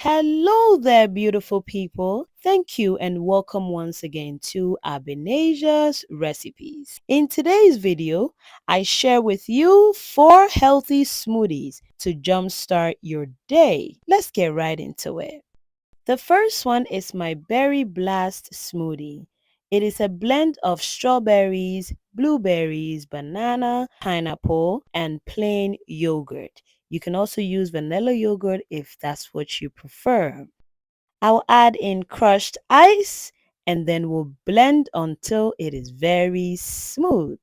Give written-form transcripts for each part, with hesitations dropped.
Hello there, beautiful people. Thank you and welcome once again to Abinasia's Recipes. In today's video, I share with you 4 healthy smoothies to jumpstart your day. Let's get right into it. The first one is my Berry Blast smoothie. It is a blend of strawberries, blueberries, banana, pineapple, and plain yogurt. You can also use vanilla yogurt if that's what you prefer. I'll add in crushed ice and then we'll blend until it is very smooth.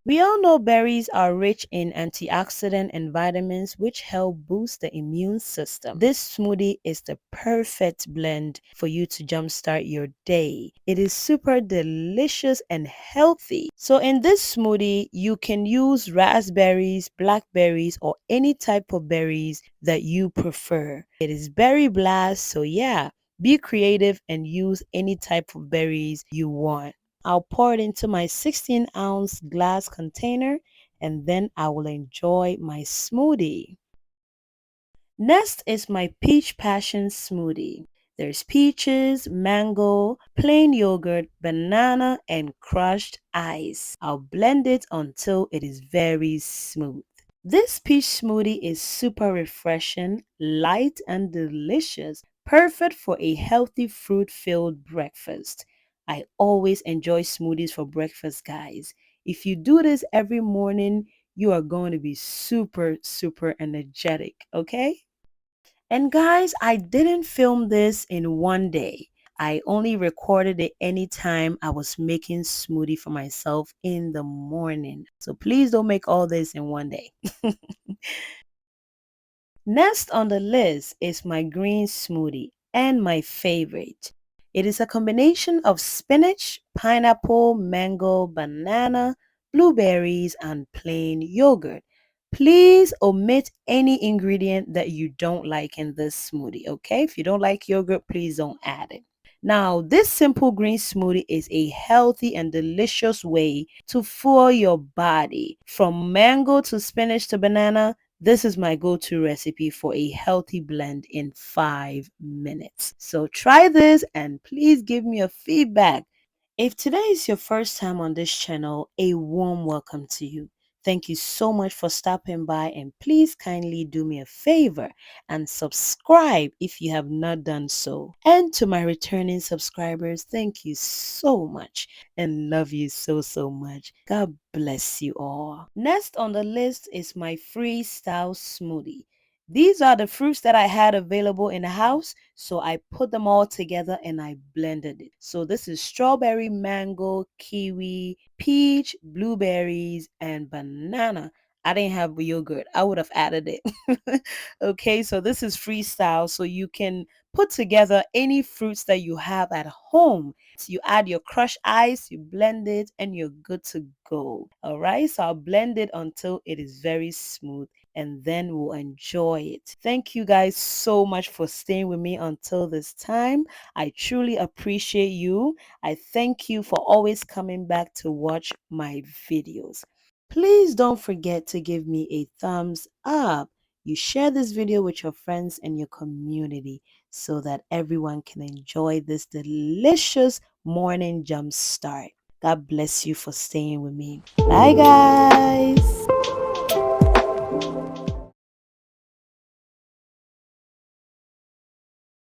We all know berries are rich in antioxidants and vitamins which help boost the immune system. This smoothie is the perfect blend for you to jumpstart your day. It is super delicious and healthy. So in this smoothie, you can use raspberries, blackberries, or any type of berries that you prefer. It is berry blast, so yeah, be creative and use any type of berries you want. I'll pour it into my 16-ounce glass container and then I will enjoy my smoothie. Next is my peach passion smoothie. There's peaches, mango, plain yogurt, banana, and crushed ice. I'll blend it until it is very smooth. This peach smoothie is super refreshing, light, and delicious, perfect for a healthy fruit-filled breakfast. I always enjoy smoothies for breakfast, guys. If you do this every morning, you are going to be super energetic, okay? And guys, I didn't film this in one day. I only recorded it anytime I was making smoothie for myself in the morning. So please don't make all this in one day. Next on the list is my green smoothie and my favorite. It is a combination of spinach, pineapple, mango, banana, blueberries, and plain yogurt. Please omit any ingredient that you don't like in this smoothie, okay? If you don't like yogurt, please don't add it. Now, this simple green smoothie is a healthy and delicious way to fuel your body. From mango to spinach to banana, this is my go-to recipe for a healthy blend in 5 minutes. So try this and please give me a feedback. If today is your first time on this channel, a warm welcome to you. Thank you so much for stopping by and please kindly do me a favor and subscribe if you have not done so. And to my returning subscribers, thank you so much and love you so much. God bless you all. Next on the list is my freestyle smoothie. These are the fruits that I had available in the house, so I put them all together and I blended it. So this is strawberry, mango, kiwi, peach, blueberries, and banana. I didn't have yogurt. I would have added it. Okay, so this is freestyle, so you can put together any fruits that you have at home. So you add your crushed ice, you blend it, and you're good to go. All right, so I'll blend it until it is very smooth and then we'll enjoy it. Thank you guys so much for staying with me until this time. I truly appreciate you. I thank you for always coming back to watch my videos. Please don't forget to give me a thumbs up. You share this video with your friends and your community so that everyone can enjoy this delicious morning jump start. God bless you for staying with me. Bye guys.